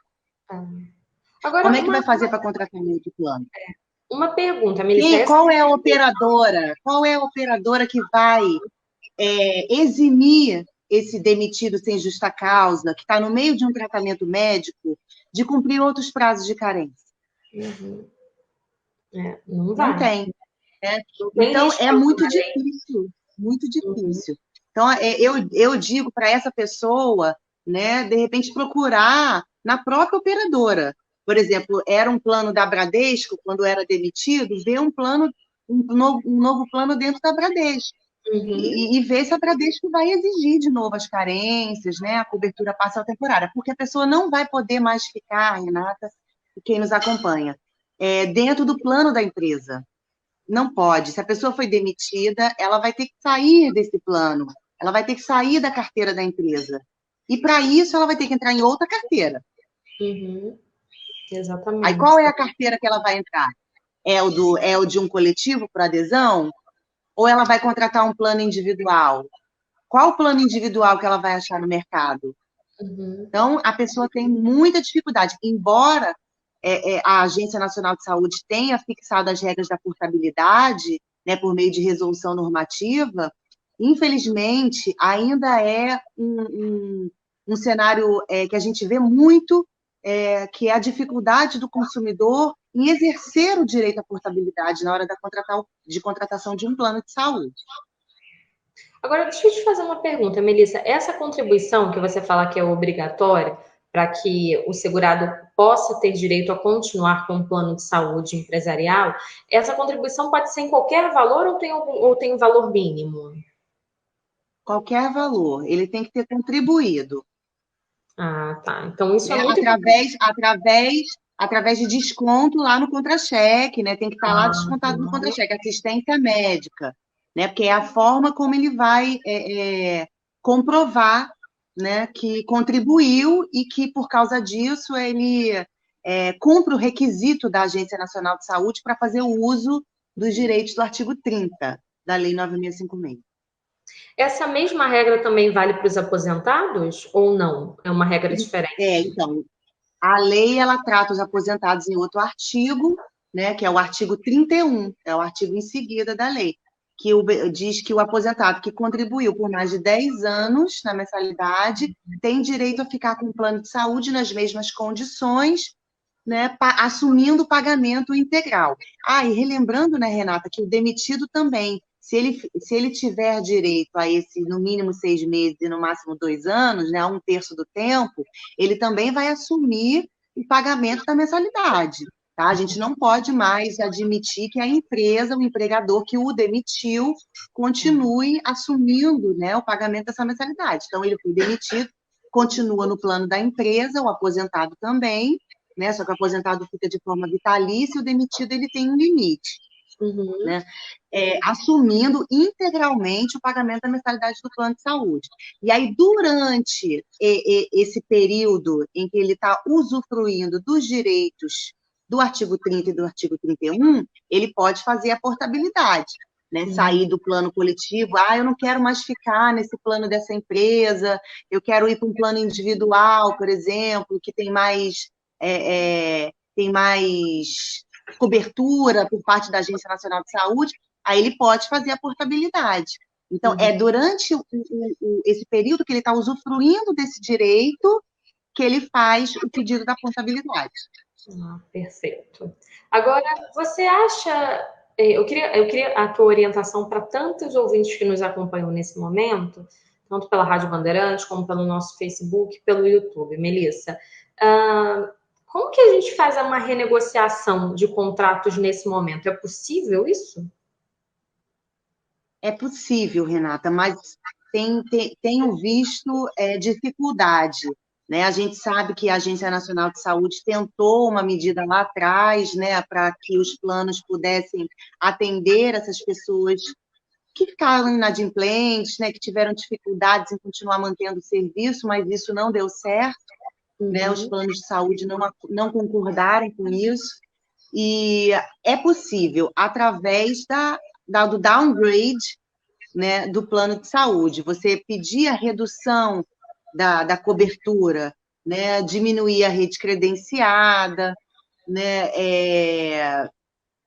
Agora, como é que vai fazer para contratar um outro plano? Uma pergunta, Melissa. Qual é a operadora? Qual é a operadora que vai eximir esse demitido sem justa causa, que está no meio de um tratamento médico, de cumprir outros prazos de carência? Não vai. Não tem. Então, é muito difícil, muito difícil. Então, eu digo para essa pessoa né, de repente procurar na própria operadora. Por exemplo, era um plano da Bradesco, quando era demitido, ver um novo plano dentro da Bradesco. Uhum. E ver se a Bradesco vai exigir de novo as carências, né, a cobertura parcial temporária, porque a pessoa não vai poder mais ficar, Renata, e quem nos acompanha, dentro do plano da empresa. Não pode. Se a pessoa foi demitida, ela vai ter que sair desse plano, ela vai ter que sair da carteira da empresa. E para isso, ela vai ter que entrar em outra carteira. Uhum. Aí, Exatamente. qual é a carteira que ela vai entrar? É o de um coletivo por adesão? Ou ela vai contratar um plano individual? Qual o plano individual que ela vai achar no mercado? Uhum. Então, a pessoa tem muita dificuldade. Embora a Agência Nacional de Saúde tenha fixado as regras da portabilidade, né, por meio de resolução normativa, infelizmente, ainda é um cenário que a gente vê muito, que é a dificuldade do consumidor em exercer o direito à portabilidade na hora de contratação de um plano de saúde. Agora, deixa eu te fazer uma pergunta, Melissa. Essa contribuição que você fala que é obrigatória para que o segurado possa ter direito a continuar com um plano de saúde empresarial, essa contribuição pode ser em qualquer valor ou tem um valor mínimo? Qualquer valor, ele tem que ter contribuído. Ah, tá. Então, isso é Né? muito Através de desconto lá no contra-cheque, né? Tem que estar lá descontado no importante. contra-cheque, assistência médica, né? Porque é a forma como ele vai comprovar, né, que contribuiu e que, por causa disso, ele cumpre o requisito da Agência Nacional de Saúde para fazer o uso dos direitos do artigo 30 da Lei 9.656. Essa mesma regra também vale para os aposentados ou não? É uma regra diferente? Então, a lei, ela trata os aposentados em outro artigo, né, que é o artigo 31, é o artigo em seguida da lei, diz que o aposentado que contribuiu por mais de 10 anos na mensalidade tem direito a ficar com o plano de saúde nas mesmas condições, né, assumindo o pagamento integral. Ah, e relembrando, né, Renata, que o demitido também, se ele tiver direito a esse, no mínimo 6 meses e no máximo 2 anos, né, a um terço do tempo, ele também vai assumir o pagamento da mensalidade. Tá? A gente não pode mais admitir que a empresa, o empregador que o demitiu, continue assumindo, né, o pagamento dessa mensalidade. Então, ele foi demitido, continua no plano da empresa, o aposentado também, né? Só que o aposentado fica de forma vitalícia e o demitido ele tem um limite, Uhum. né? Assumindo integralmente o pagamento da mensalidade do plano de saúde. E aí, durante esse período em que ele está usufruindo dos direitos do artigo 30 e do artigo 31, ele pode fazer a portabilidade, né? Sair do plano coletivo, eu não quero mais ficar nesse plano dessa empresa, eu quero ir para um plano individual, por exemplo, que tem mais cobertura por parte da Agência Nacional de Saúde, aí ele pode fazer a portabilidade. Então, é durante esse período que ele está usufruindo desse direito que ele faz o pedido da portabilidade. Perfeito. Agora, você acha. Eu queria a tua orientação para tantos ouvintes que nos acompanham nesse momento, tanto pela Rádio Bandeirantes, como pelo nosso Facebook, pelo YouTube. Melissa, como que a gente faz uma renegociação de contratos nesse momento? É possível isso? É possível, Renata, mas tenho visto dificuldade. Né? A gente sabe que a Agência Nacional de Saúde tentou uma medida lá atrás, né, para que os planos pudessem atender essas pessoas que ficaram inadimplentes, né, que tiveram dificuldades em continuar mantendo o serviço, mas isso não deu certo, né? Os planos de saúde não concordaram com isso. E é possível, através do downgrade, né, do plano de saúde, você pedir a redução da cobertura, né, diminuir a rede credenciada, né,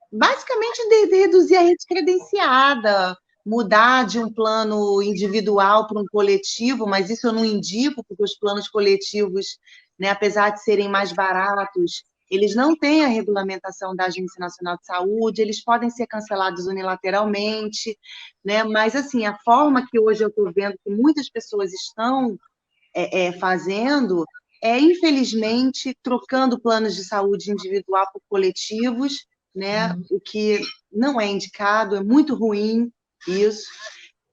basicamente reduzir a rede credenciada, mudar de um plano individual para um coletivo, mas isso eu não indico, porque os planos coletivos, né, apesar de serem mais baratos, eles não têm a regulamentação da Agência Nacional de Saúde, eles podem ser cancelados unilateralmente, né? Mas, assim, a forma que hoje eu estou vendo que muitas pessoas estão fazendo é, infelizmente, trocando planos de saúde individual por coletivos, né? O que não é indicado, é muito ruim isso,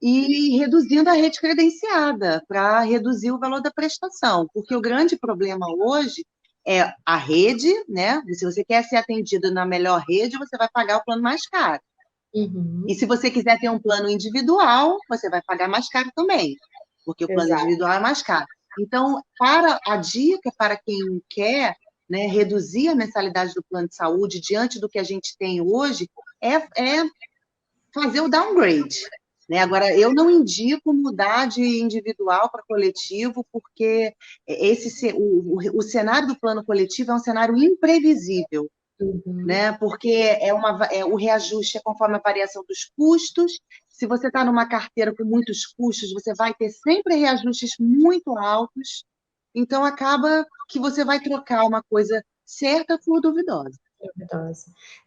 e reduzindo a rede credenciada para reduzir o valor da prestação, porque o grande problema hoje é a rede, né? Se você quer ser atendido na melhor rede, você vai pagar o plano mais caro. Uhum. E se você quiser ter um plano individual, você vai pagar mais caro também, porque o plano Exato. individual é mais caro. Então, a dica para quem quer, né, reduzir a mensalidade do plano de saúde diante do que a gente tem hoje é fazer o downgrade. Né? Agora, eu não indico mudar de individual para coletivo, porque o cenário do plano coletivo é um cenário imprevisível. Né? Porque o reajuste é conforme a variação dos custos. Se você está numa carteira com muitos custos, você vai ter sempre reajustes muito altos. Então, acaba que você vai trocar uma coisa certa por duvidosa.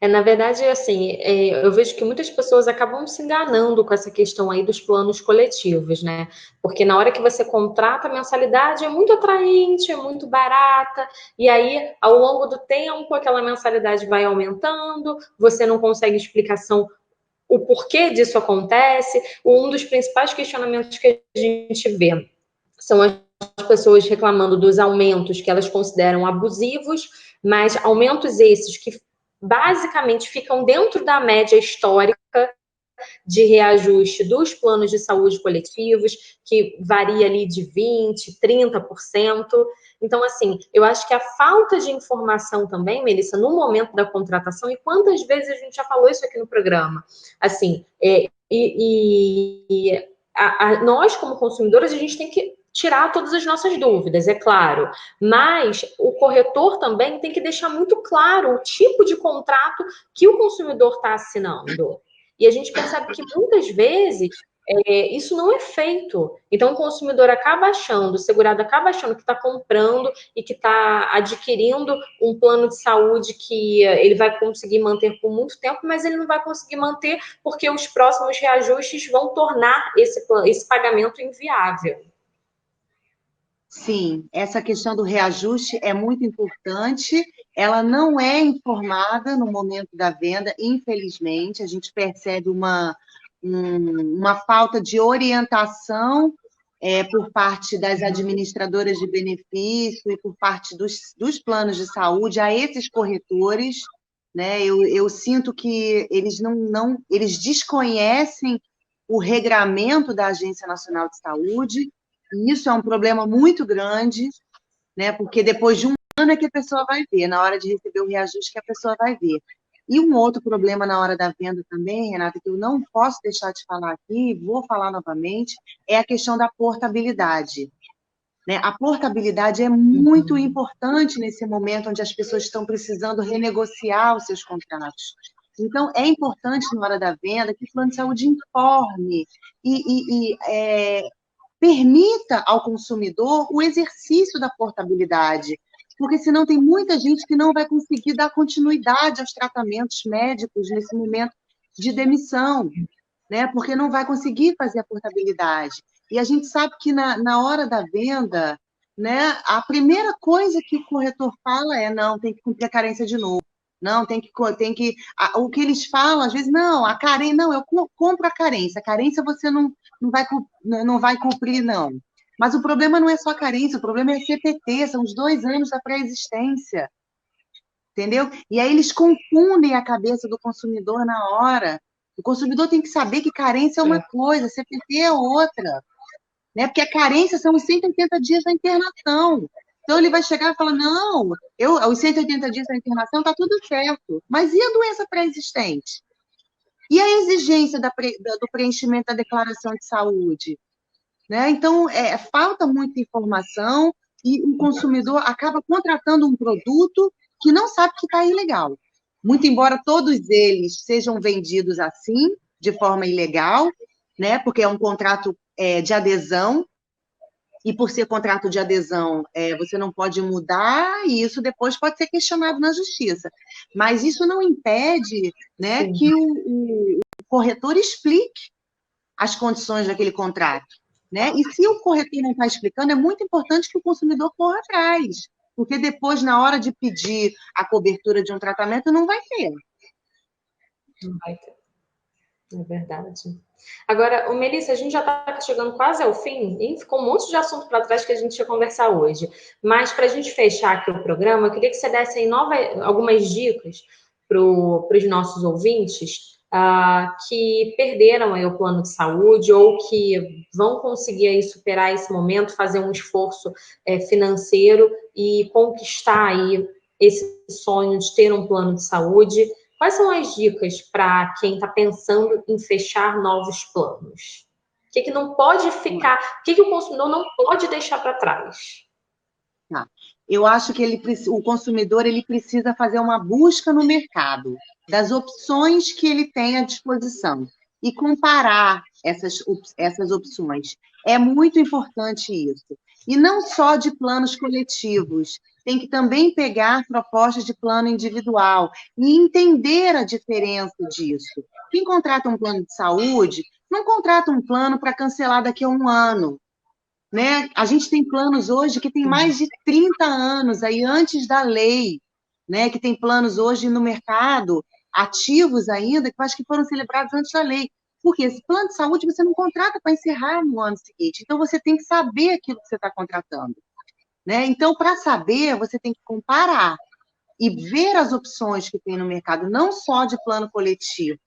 Na verdade, assim, eu vejo que muitas pessoas acabam se enganando com essa questão aí dos planos coletivos, né? Porque na hora que você contrata a mensalidade é muito atraente, é muito barata, e aí, ao longo do tempo, aquela mensalidade vai aumentando, você não consegue explicação o porquê disso acontece. Um dos principais questionamentos que a gente vê são as pessoas reclamando dos aumentos que elas consideram abusivos, mas aumentos esses que basicamente ficam dentro da média histórica de reajuste dos planos de saúde coletivos, que varia ali de 20%, 30%. Então, assim, eu acho que a falta de informação também, Melissa, no momento da contratação, e quantas vezes a gente já falou isso aqui no programa, assim, nós, como consumidores, a gente tem que tirar todas as nossas dúvidas, é claro, mas o corretor também tem que deixar muito claro o tipo de contrato que o consumidor está assinando. E a gente percebe que muitas vezes isso não é feito. Então, o consumidor acaba achando, o segurado acaba achando que está comprando e que está adquirindo um plano de saúde que ele vai conseguir manter por muito tempo, mas ele não vai conseguir manter porque os próximos reajustes vão tornar esse pagamento inviável. Sim, essa questão do reajuste é muito importante. Ela não é informada no momento da venda, infelizmente. A gente percebe uma falta de orientação por parte das administradoras de benefício e por parte dos planos de saúde a esses corretores. Né? Eu sinto que eles eles desconhecem o regramento da Agência Nacional de Saúde. E isso é um problema muito grande, né? Porque depois de um ano é que a pessoa vai ver, na hora de receber o reajuste que a pessoa vai ver. E um outro problema na hora da venda também, Renata, que eu não posso deixar de falar aqui, vou falar novamente, é a questão da portabilidade. Né? A portabilidade é muito importante nesse momento onde as pessoas estão precisando renegociar os seus contratos. Então, é importante na hora da venda que o plano de saúde informe permita ao consumidor o exercício da portabilidade, porque senão tem muita gente que não vai conseguir dar continuidade aos tratamentos médicos nesse momento de demissão, né? Porque não vai conseguir fazer a portabilidade. E a gente sabe que na hora da venda, né, a primeira coisa que o corretor fala é não, tem que cumprir a carência de novo. Não, o que eles falam, às vezes, não, a carência, não, eu compro a carência você não vai cumprir, não. Mas o problema não é só a carência, o problema é a CPT, são os 2 anos da pré-existência, entendeu? E aí eles confundem a cabeça do consumidor na hora. O consumidor tem que saber que carência é uma coisa, CPT é outra, né? Porque a carência são os 180 dias da internação. Então, ele vai chegar e falar, não, os 180 dias da internação está tudo certo, mas e a doença pré-existente? E a exigência do preenchimento da declaração de saúde? Né? Então, falta muita informação e o consumidor acaba contratando um produto que não sabe que está ilegal. Muito embora todos eles sejam vendidos assim, de forma ilegal, né? Porque é um contrato de adesão, e por ser contrato de adesão, você não pode mudar, e isso depois pode ser questionado na justiça. Mas isso não impede, né, que o corretor explique as condições daquele contrato. né? E se o corretor não está explicando, é muito importante que o consumidor corra atrás, porque depois, na hora de pedir a cobertura de um tratamento, não vai ter. Não vai ter. É verdade. Agora, Melissa, a gente já está chegando quase ao fim, e ficou um monte de assunto para trás que a gente ia conversar hoje. Mas, para a gente fechar aqui o programa, eu queria que você desse aí algumas dicas para os nossos ouvintes que perderam aí o plano de saúde ou que vão conseguir aí superar esse momento, fazer um esforço financeiro e conquistar aí esse sonho de ter um plano de saúde. Quais são as dicas para quem está pensando em fechar novos planos? O que não pode ficar, o que o consumidor não pode deixar para trás? Eu acho que o consumidor ele precisa fazer uma busca no mercado das opções que ele tem à disposição e comparar essas opções. É muito importante isso. E não só de planos coletivos, tem que também pegar propostas de plano individual e entender a diferença disso. Quem contrata um plano de saúde, não contrata um plano para cancelar daqui a um ano, né? A gente tem planos hoje que tem mais de 30 anos, aí antes da lei, né? Que tem planos hoje no mercado, ativos ainda, que eu acho que foram celebrados antes da lei. Porque esse plano de saúde você não contrata para encerrar no ano seguinte, então você tem que saber aquilo que você está contratando, né? Então, para saber, você tem que comparar e ver as opções que tem no mercado, não só de plano coletivo,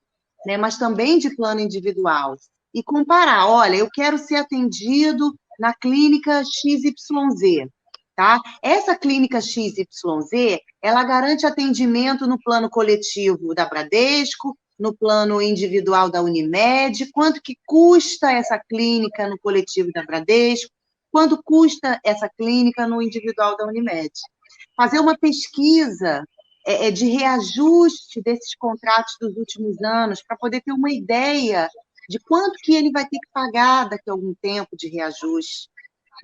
né? Mas também de plano individual. E comparar, olha, eu quero ser atendido na clínica XYZ, tá? Essa clínica XYZ, ela garante atendimento no plano coletivo da Bradesco, no plano individual da Unimed, quanto que custa essa clínica no coletivo da Bradesco, quanto custa essa clínica no individual da Unimed. Fazer uma pesquisa de reajuste desses contratos dos últimos anos, para poder ter uma ideia de quanto que ele vai ter que pagar daqui a algum tempo de reajuste,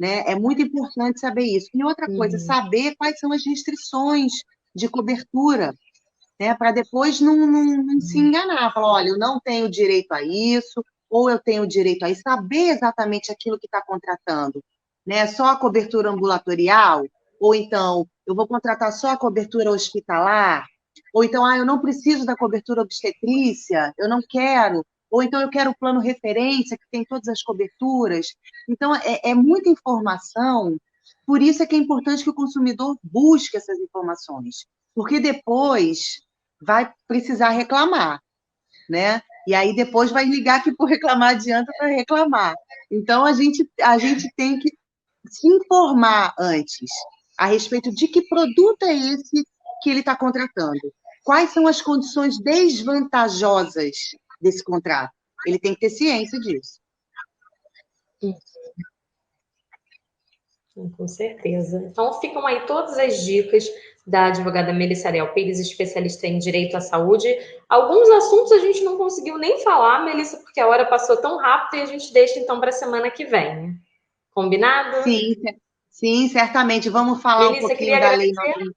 né? É muito importante saber isso. E outra coisa, saber quais são as restrições de cobertura, né? Para depois não se enganar, falar, olha, eu não tenho direito a isso, ou eu tenho direito a isso, saber exatamente aquilo que está contratando, né? Só a cobertura ambulatorial, ou então, eu vou contratar só a cobertura hospitalar, ou então, eu não preciso da cobertura obstetrícia, eu não quero, ou então eu quero o plano referência, que tem todas as coberturas. Então, é muita informação, por isso é que é importante que o consumidor busque essas informações, porque depois vai precisar reclamar, né? E aí depois vai ligar que por reclamar adianta para reclamar. Então, a gente tem que se informar antes a respeito de que produto é esse que ele está contratando. Quais são as condições desvantajosas desse contrato? Ele tem que ter ciência disso. Com certeza. Então, ficam aí todas as dicas da advogada Melissa Ariel Pires, especialista em direito à saúde. Alguns assuntos a gente não conseguiu nem falar, Melissa, porque a hora passou tão rápido e a gente deixa, então, para a semana que vem. Combinado? Sim, certamente. Vamos falar Melissa, um pouquinho da lei 9.656.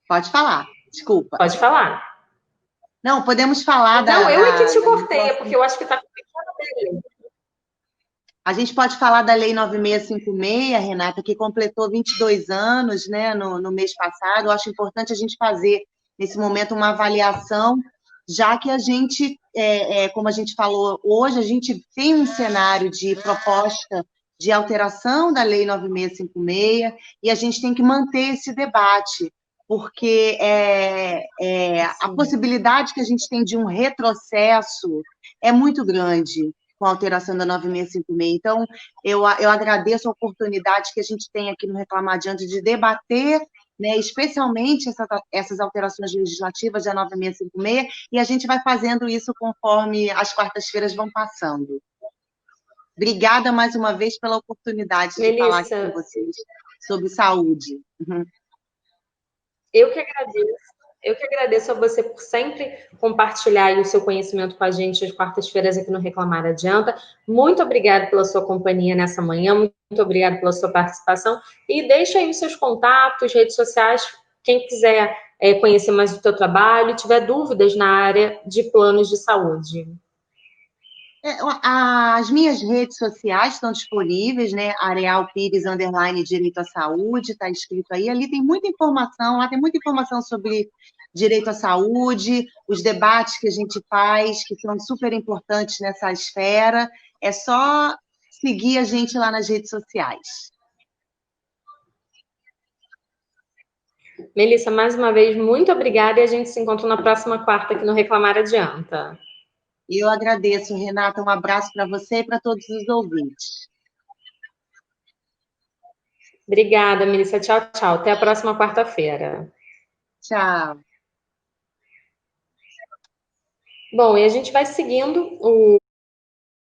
Pode falar, desculpa. Pode falar. Não, podemos falar Não, eu é que te cortei, porque eu acho que está complicado. A gente pode falar da Lei 9.656, Renata, que completou 22 anos, né, no mês passado. Eu acho importante a gente fazer, nesse momento, uma avaliação, já que a gente, como a gente falou hoje, a gente tem um cenário de proposta de alteração da Lei 9.656 e a gente tem que manter esse debate, porque a possibilidade que a gente tem de um retrocesso é muito grande com a alteração da 9.656. Então, eu agradeço a oportunidade que a gente tem aqui no Reclamar Adiante de debater, né, especialmente essas alterações legislativas da 9.656, e a gente vai fazendo isso conforme as quartas-feiras vão passando. Obrigada mais uma vez pela oportunidade de falar aqui com vocês sobre saúde. Eu que agradeço. Eu que agradeço a você por sempre compartilhar aí o seu conhecimento com a gente às quartas-feiras aqui no Reclamar Adianta. Muito obrigada pela sua companhia nessa manhã, muito obrigada pela sua participação. E deixa aí os seus contatos, redes sociais, quem quiser conhecer mais do teu trabalho, tiver dúvidas na área de planos de saúde. As minhas redes sociais estão disponíveis, né? Areal Pires, _ Direito à Saúde, está escrito aí. Ali tem muita informação, lá tem muita informação sobre direito à saúde, os debates que a gente faz, que são super importantes nessa esfera. É só seguir a gente lá nas redes sociais. Melissa, mais uma vez, muito obrigada e a gente se encontra na próxima quarta aqui no Reclamar Adianta. Eu agradeço, Renata. Um abraço para você e para todos os ouvintes. Obrigada, Melissa. Tchau, tchau. Até a próxima quarta-feira. Tchau. Bom, e a gente vai seguindo o